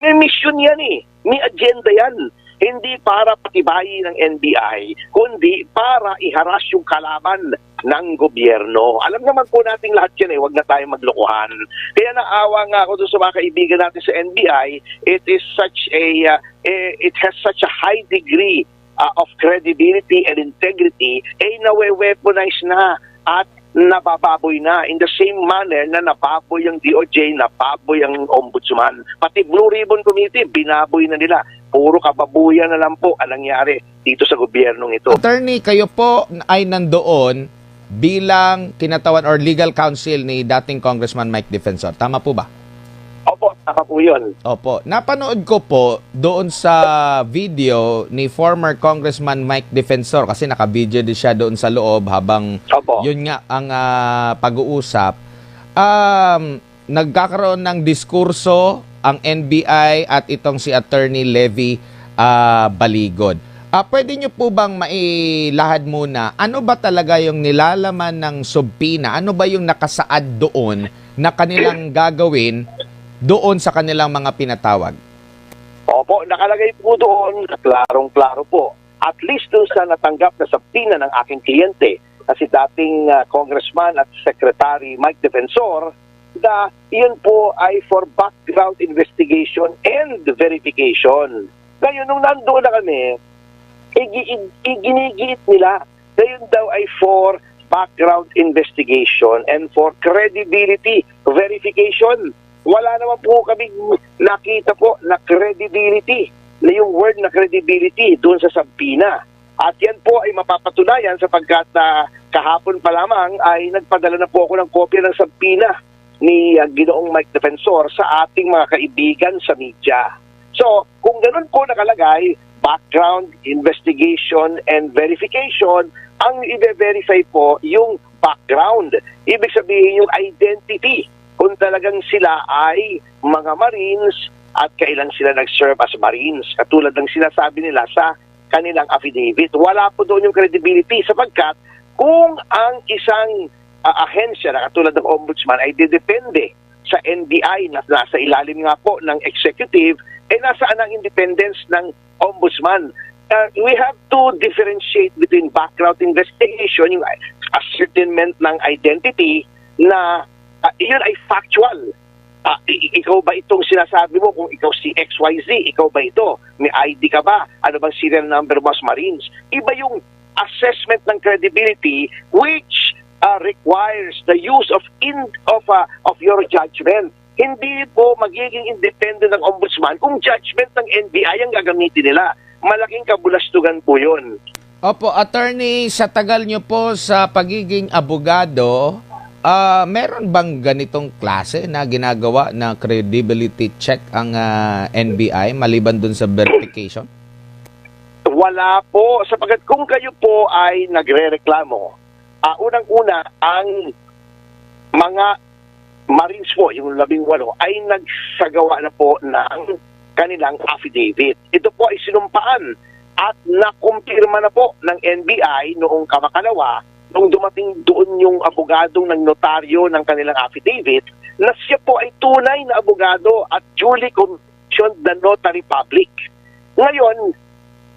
May mission yan eh. May agenda yan. Hindi para patibayin ng NBI, kundi para iharas yung kalaban ng gobyerno. Alam naman po nating lahat yan eh, huwag na tayong maglokohan. Kaya naawa nga ako doon sa mga kaibigan natin sa NBI, it has such a high degree of credibility and integrity, nawe-weaponize na at nabababoy na in the same manner na nababoy ang DOJ, nababoy ang Ombudsman. Pati Blue Ribbon Committee, binaboy na nila. Puro kababuyan na lang po ang nangyari dito sa gobyernong ito. Attorney, kayo po ay nandoon bilang kinatawan or legal counsel ni dating Congressman Mike Defensor. Tama po ba? Opo, tama po yun. Opo. Napanood ko po doon sa video ni former Congressman Mike Defensor kasi naka-video din siya doon sa loob habang Opo. yun nga ang pag-uusap. Nagkakaroon ng diskurso ang NBI at itong si Attorney Levy Baligod. Pwede nyo po bang mailahad muna, ano ba talaga yung nilalaman ng subpoena? Ano ba yung nakasaad doon na kanilang gagawin doon sa kanilang mga pinatawag? Opo, nakalagay po doon, klarong-klaro po. At least doon sa natanggap na subpoena ng aking kliyente, na si dating Congressman at Secretary Mike Defensor, na iyon po ay for background investigation and verification. Ngayon, nung nandoon na kami, iginigiit nila na yun daw ay for background investigation and for credibility verification. Wala naman po kami nakita po na credibility, na yung word na credibility doon sa subpoena. At yan po ay mapapatunayan sapagkat kahapon pa lamang ay nagpadala na po ako ng kopya ng subpoena ni Ginoong Mike Defensor sa ating mga kaibigan sa media. So, kung ganun po nakalagay, background investigation and verification, ang i-verify po yung background. Ibig sabihin yung identity. Kung talagang sila ay mga Marines at kailan sila nag-serve as Marines. Katulad ng sinasabi nila sa kanilang affidavit. Wala po doon yung credibility sapagkat kung ang isang ahensya na katulad ng Ombudsman ay didepende sa NBI na nasa ilalim nga po ng executive, nasaan ang independence ng Ombudsman? We have to differentiate between background investigation, yung ascertainment ng identity na yun ay factual. Ikaw ba itong sinasabi mo kung ikaw si XYZ? Ikaw ba ito? May ID ka ba? Ano bang serial number mo as Marines? Iba yung assessment ng credibility which requires the use of your judgment. Hindi po magiging independent ng Ombudsman kung judgment ng NBI ang gagamitin nila. Malaking kabulastugan po yun. Opo, Attorney, sa tagal nyo po sa pagiging abogado, meron bang ganitong klase na ginagawa na credibility check ang NBI maliban dun sa verification? Wala po. Sapagkat kung kayo po ay nagre-reklamo, unang-una ang mga Marines po, yung 18, ay nagsagawa na po ng kanilang affidavit. Ito po ay sinumpaan at nakumpirma na po ng NBI noong kamakalawa nung dumating doon yung abogadong ng notaryo ng kanilang affidavit na siya po ay tunay na abogado at duly commissioned the notary public. Ngayon,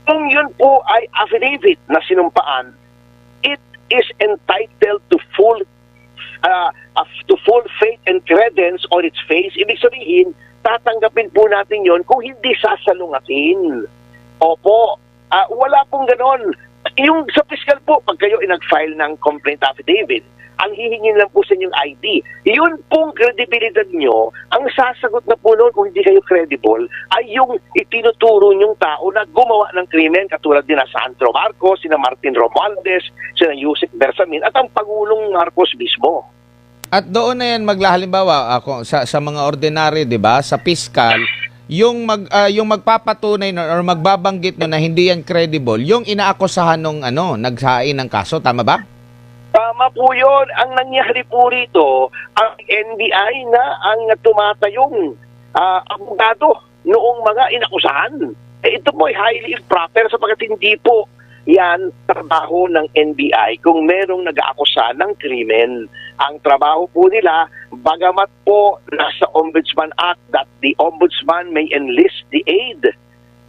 kung yun po ay affidavit na sinumpaan, it is entitled to full faith and credence on its face. Ibig sabihin, tatanggapin po natin yon kung hindi sasalungatin. Opo, wala pong ganon. Yung sa fiscal po, pag kayo nag-file ng complaint affidavit, ang hihingin lang po sa inyong ID. Yun pong credibilidad nyo, ang sasagot na po noon kung hindi kayo credible, ay yung itinuturo nyong tao na gumawa ng krimen, katulad din na Sandro Marcos, sina Martin Romualdez, sina Yusek Bersamin, at ang Pangulong Marcos mismo. At doon na yan halimbawa sa mga ordinary, 'di ba? Sa fiscal, yung magpapatunay or magbabanggit na hindi yan credible, yung inaakusahan ng nagsain ng kaso, tama ba? Tama po yun. Ang nangyari po rito, ang NBI na ang tumatayong abogado noong mga inakusahan. Ito po ay highly improper sapagkat hindi po yan trabaho ng NBI kung merong nag-aakusa ng krimen. Ang trabaho po nila, bagamat po nasa Ombudsman Act that the Ombudsman may enlist the aid,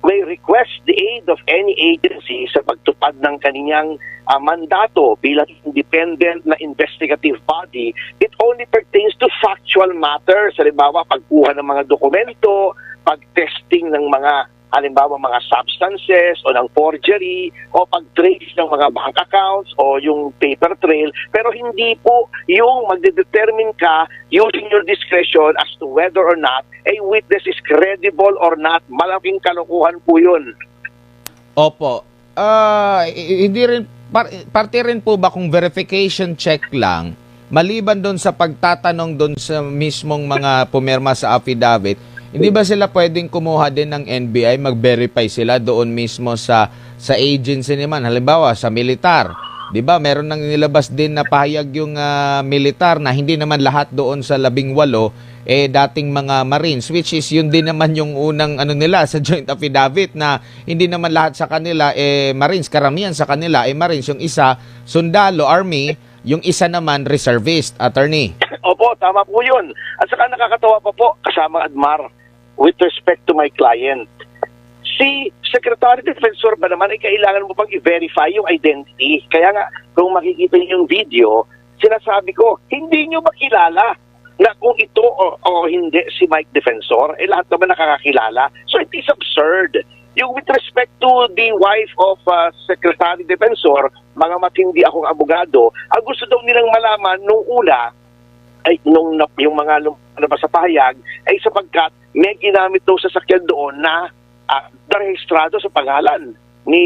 may request the aid of any agency sa pagtupad ng kaninyang mandato bilang independent na investigative body, it only pertains to factual matters. Halimbawa, pagkuha ng mga dokumento, pag-testing ng mga halimbawa mga substances o ng forgery o pag-trace ng mga bank accounts o yung paper trail, pero hindi po yung magdedetermine ka using your discretion as to whether or not a witness is credible or not. Malaking kalokohan po yun. Opo. Hindi rin, parte rin po ba kung verification check lang, maliban doon sa pagtatanong doon sa mismong mga pumirma sa affidavit, hindi ba sila pwedeng kumuha din ng NBI, mag-verify sila doon mismo sa agency naman? Halimbawa, sa militar. 'Di ba? Meron nang nilabas din na pahayag yung militar na hindi naman lahat doon sa 18 dating mga Marines, which is yun din naman yung unang nila sa joint affidavit na hindi naman lahat sa kanila Marines, karamihan sa kanila Marines, yung isa sundalo, Army, yung isa naman reservist, attorney. Opo, tama po yun. At saka nakakatawa pa po, kasama Admar, with respect to my client. Si Secretary Defensor ba naman ay kailangan mo pang i-verify yung identity. Kaya nga, kung makikita niyo yung video, sinasabi ko, hindi niyo makilala na kung ito o hindi si Mike Defensor, lahat naman nakakakilala. So it is absurd. Yung with respect to the wife of Secretary Defensor, mga matindi akong abogado, ang gusto daw nilang malaman nung una, ay nung yung mga lumabas sa pahayag ay sapagkat may ginamit daw sa sakyan doon na rehistrado sa pangalan ni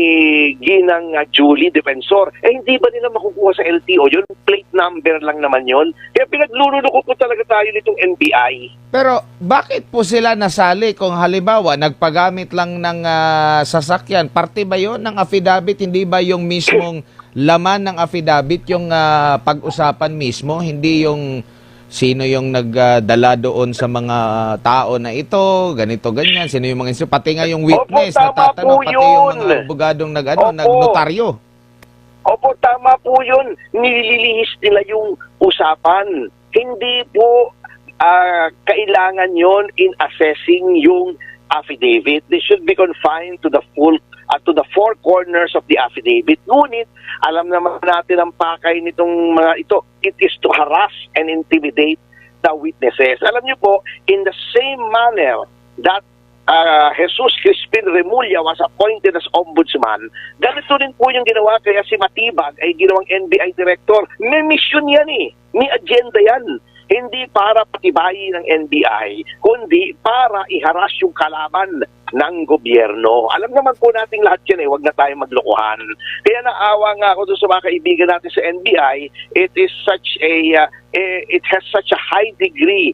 Ginang Julie Defensor. Hindi ba nila makukuha sa LTO yun? Plate number lang naman yun. Kaya pinaglululoko po talaga tayo nitong NBI. Pero bakit po sila nasali kung halimbawa nagpagamit lang ng sasakyan? Parte ba yun ng affidavit? Hindi ba yung mismong laman ng affidavit yung pag-usapan mismo? Hindi yung sino yung nagdala doon sa mga tao na ito, ganito, ganyan, sino yung mga pati nga yung witness, Opo, natatanong, pati yung mga abogadong nagnotaryo. Opo, tama po yun. Nililihis nila yung usapan. Hindi po kailangan yon in assessing yung affidavit. They should be confined to the full to the four corners of the affidavit. Ngunit, alam naman natin ang pakay nitong mga ito. It is to harass and intimidate the witnesses. Alam niyo po, in the same manner that Jesus Crispin Remulla was appointed as ombudsman, ganito rin po yung ginawa kaya si Matibag ay ginawang NBI director. May mission yan may agenda yan. Hindi para patibayin ng NBI, kundi para iharas yung kalaban ng gobyerno. Alam naman po nating lahat yan huwag na tayong maglokohan. Kaya naawa nga ako doon sa mga kaibigan natin sa NBI, it has such a high degree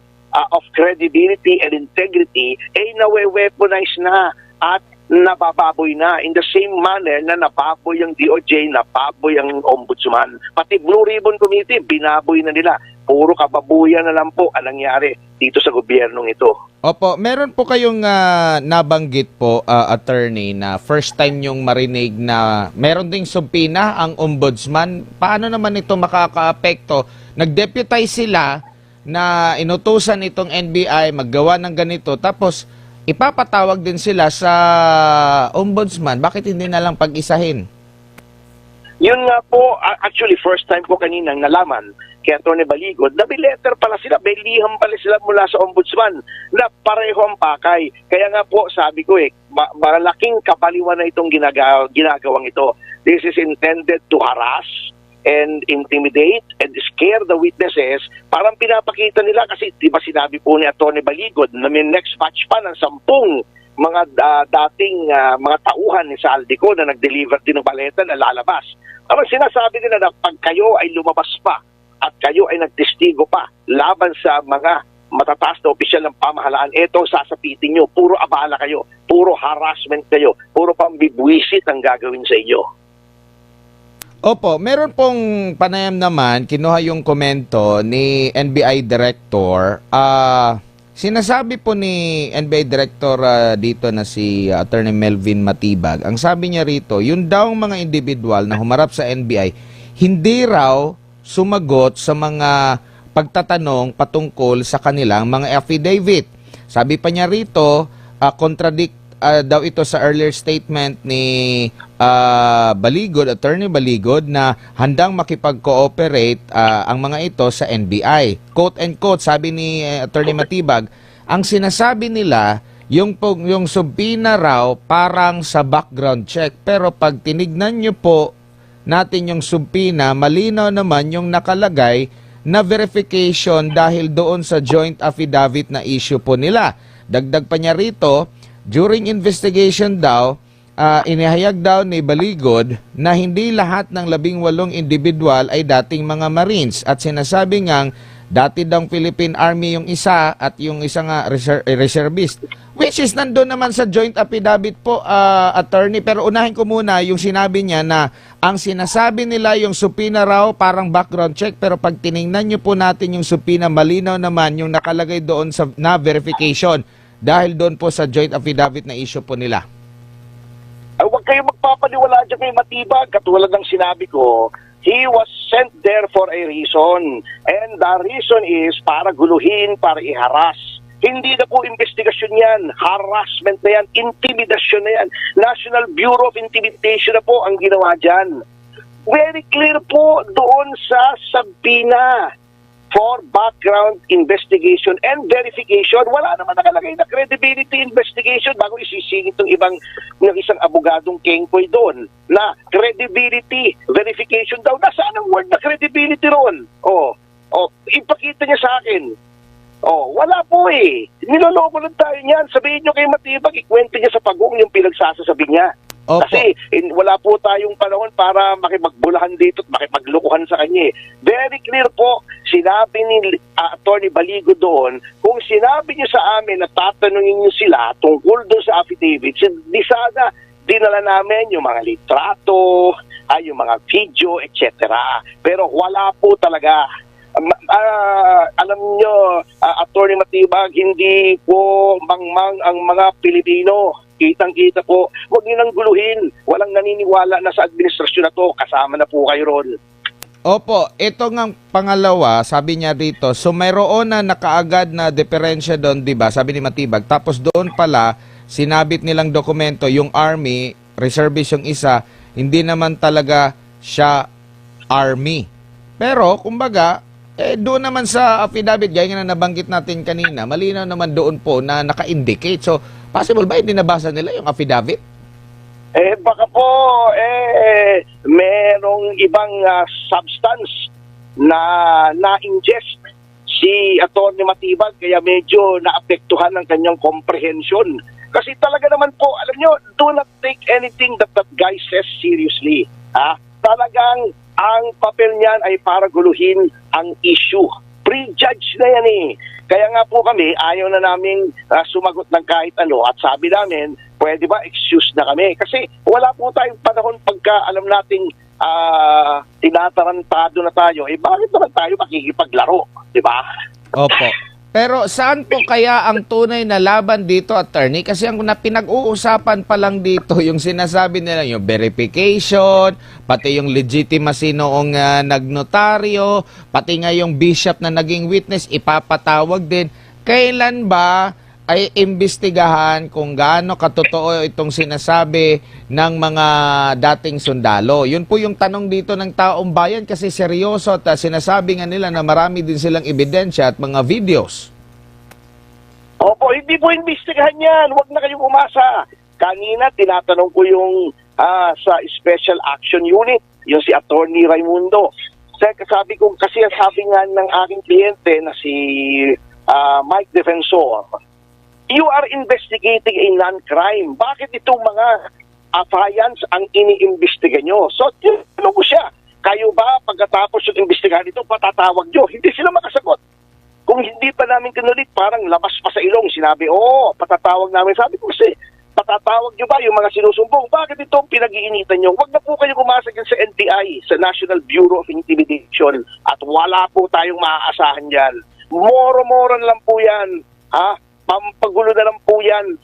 of credibility and integrity, nawe-weaponize na at nabababoy na in the same manner na nababoy ang DOJ, nababoy ang ombudsman. Pati Blue Ribbon Committee, binaboy na nila. Puro kababuyan na lang po ang nangyari dito sa gobyernong ito. Opo, meron po kayong nabanggit po, attorney, na first time yung marinig na meron ding subpina ang ombudsman. Paano naman ito makaka-apekto? Nag-deputize sila na inutusan itong NBI maggawa ng ganito, tapos ipapatawag din sila sa ombudsman. Bakit hindi na lang pag-isahin? Yun nga po, actually first time ko kaninang nalaman kay Atty. Baligod na may letter pala sila, may liham pala sila mula sa ombudsman na pareho ang pakay. Kaya nga po sabi ko malaking kabaliwan na itong ginagawang ito. This is intended to harass and intimidate and scare the witnesses. Parang pinapakita nila kasi di ba sinabi po ni Atty. Baligod na may next batch pa ng 10 mga dating mga tauhan ni Saldico na nag-deliver din ng baleta na lalabas. Ang sinasabi nila na pag kayo ay lumabas pa at kayo ay nagtestigo pa laban sa mga matataas na opisyal ng pamahalaan, eto sasapitin nyo, puro abala kayo, puro harassment kayo, puro pambibwisit ang gagawin sa inyo. Opo, meron pong panayam naman, kinuha yung komento ni NBI Director, Sinasabi po ni NBI Director dito na si Attorney Melvin Matibag, ang sabi niya rito, yung daw mga individual na humarap sa NBI, hindi raw sumagot sa mga pagtatanong patungkol sa kanilang mga affidavit. Sabi pa niya rito, contradict daw ito sa earlier statement ni Baligod, Attorney Baligod, na handang makipag-cooperate ang mga ito sa NBI. Quote and quote, sabi ni Attorney Matibag, ang sinasabi nila, yung subpoena raw parang sa background check. Pero pag tinignan nyo po natin yung subpoena, malinaw naman yung nakalagay na verification dahil doon sa joint affidavit na issue po nila. Dagdag pa niya rito, during investigation daw, inihayag daw ni Baligod na hindi lahat ng 18 individual ay dating mga Marines at sinasabi ngang dati daw Philippine Army yung isa at yung isa nga reservist. Which is nandun naman sa joint affidavit po, attorney. Pero unahin ko muna yung sinabi niya na ang sinasabi nila yung subpoena raw parang background check, pero pag tiningnan nyo po natin yung subpoena, malinaw naman yung nakalagay doon sa na verification dahil doon po sa joint affidavit na issue po nila. Huwag kayong magpapaniwala dyan kay Matibag. Katulad ng sinabi ko, he was sent there for a reason. And the reason is para guluhin, para iharas. Hindi na po investigasyon yan. Harassment na yan. Intimidasyon na yan. National Bureau of Intimidation na po ang ginawa dyan. Very clear po doon sa subpoena for background investigation and verification. Wala naman nakalagay na credibility investigation bago isisingit ng isang abogadong kengkoy doon na credibility verification daw. Nasaan ang word na credibility ron? Ipakita niya sa akin. Wala po eh. Niloloko lang tayo niyan. Sabihin niyo kay Matibag, ikwento niya sa pagong yung pinagsasasabi niya. Opo. Kasi wala po tayong panahon para makipagbulahan dito at makipaglukuhan sa kanya. Very clear po, sinabi ni Attorney Baligo doon, kung sinabi niyo sa amin na tatanungin niyo sila tungkol doon sa affidavit, di sana dinala namin yung mga litrato, yung mga video, etc. Pero wala po talaga. Alam nyo, Attorney Matibag, hindi po mangmang ang mga Pilipino. Kitang-kita po, huwag niyo nang guluhin. Walang naniniwala na sa administrasyon na to. Kasama na po kayo ron. Opo, ito nga pangalawa, sabi niya dito, so mayroon na nakaagad na diferensya doon, di ba? Sabi ni Matibag. Tapos doon pala, sinabit nilang dokumento, yung Army, reservist yung isa, hindi naman talaga siya Army. Pero, kumbaga, doon naman sa affidavit, gaya nga na nabanggit natin kanina, malinaw naman doon po na naka-indicate. So, possible ba hindi nabasa nila yung affidavit? Baka po, merong ibang substance na na-ingest si Atty. Matibag, kaya medyo naapektuhan ng kanyang comprehension. Kasi talaga naman po, alam nyo, do not take anything that guy says seriously. Talagang ang papel niyan ay para guluhin ang issue. Prejudge na yan eh. Kaya nga po kami, ayaw na namin sumagot ng kahit ano at sabi namin, pwede ba excuse na kami? Kasi wala po tayong panahon pagka alam nating tinatarantado na tayo, bakit naman tayo makikipaglaro? Diba? Opo. Pero saan po kaya ang tunay na laban dito, attorney? Kasi ang pinag-uusapan pa lang dito, yung sinasabi nila, yung verification, pati yung legitimacy noong nagnotaryo, pati nga yung bishop na naging witness, ipapatawag din. Kailan ba ay imbestigahan kung gaano katotoo itong sinasabi ng mga dating sundalo? Yun po yung tanong dito ng taong bayan kasi seryoso at sinasabi nga nila na marami din silang ebidensya at mga videos. Opo, hindi po imbestigahan yan. Huwag na kayong umasa. Kanina, tinatanong ko yung sa Special Action Unit, yung si Attorney Raimundo. Sabi ko, kasi sabi nga ng aking kliyente na si Mike Defensor, you are investigating a non-crime. Bakit itong mga affiance ang iniimbestiga nyo? So, tinanong ko siya, kayo ba pagkatapos yung imbestigahan ito, patatawag nyo? Hindi sila makasagot. Kung hindi pa namin kinulit, parang labas pa sa ilong. Sinabi, patatawag namin. Sabi ko kasi, patatawag nyo ba yung mga sinusumbong? Bakit ito pinag-iinitan nyo? Huwag na po kayo kumasa dyan sa NBI, sa National Bureau of Intimidation. At wala po tayong maaasahan dyan. Moro-moron lang po yan. Pampagulo na lang po yan.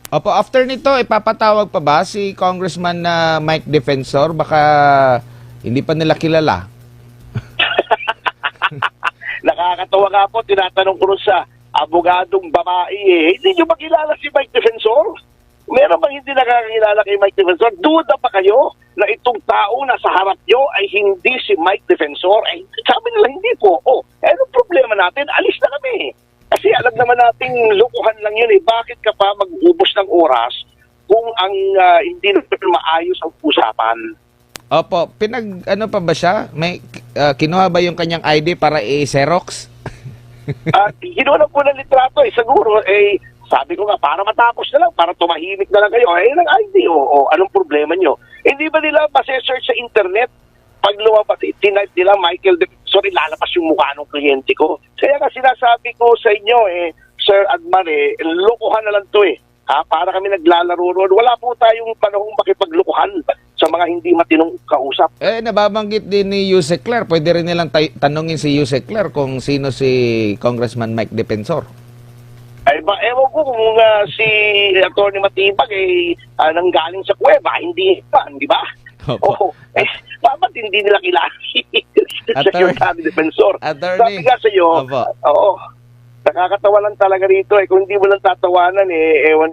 Opo, after nito, ipapatawag pa ba si Congressman na Mike Defensor? Baka hindi pa nila kilala. Nakakatawa nga po, tinatanong ko rin sa abogadong babae hindi nyo makilala si Mike Defensor? Meron bang hindi nakakilala kay Mike Defensor? Duda pa kayo na itong tao na sa harap nyo ay hindi si Mike Defensor? Ay, sabi nila, hindi po. Anong problema natin? Alis na kami. Kasi alam naman nating lukuhan lang yun Bakit ka pa mag-ubos ng oras kung ang hindi naman maayos ang usapan? Opo, ano pa ba siya? May kinuha ba yung kanyang ID para i-xerox? Ginawa na po ng litrato siguro sabi ko nga para matapos na lang, para tumahimik na lang kayo. Ng ID anong problema nyo? Hindi ba nila mase-search sa internet? Pag lumabas, tinipe nila Michael Defensor, lalabas yung mukha ng kliyente ko. Kaya nga sinasabi ko sa inyo Sir Admar lukuhan na lang to para kami naglalaro roon. Wala po tayong panahong makipaglukuhan sa mga hindi matinong kausap. Nababanggit din ni Yusek Claire. Pwede rin nilang tanungin si Yusek Claire kung sino si Congressman Mike Defensor. Ewan ko kung si Atty. Matibag nanggaling sa kuweba, hindi pa, di ba? Opo. Bakit hindi nila kilala si Atty. Defensor? Sabi nga sa iyo, nakakatawa lang talaga rito kung hindi mo lang tatawanan ewan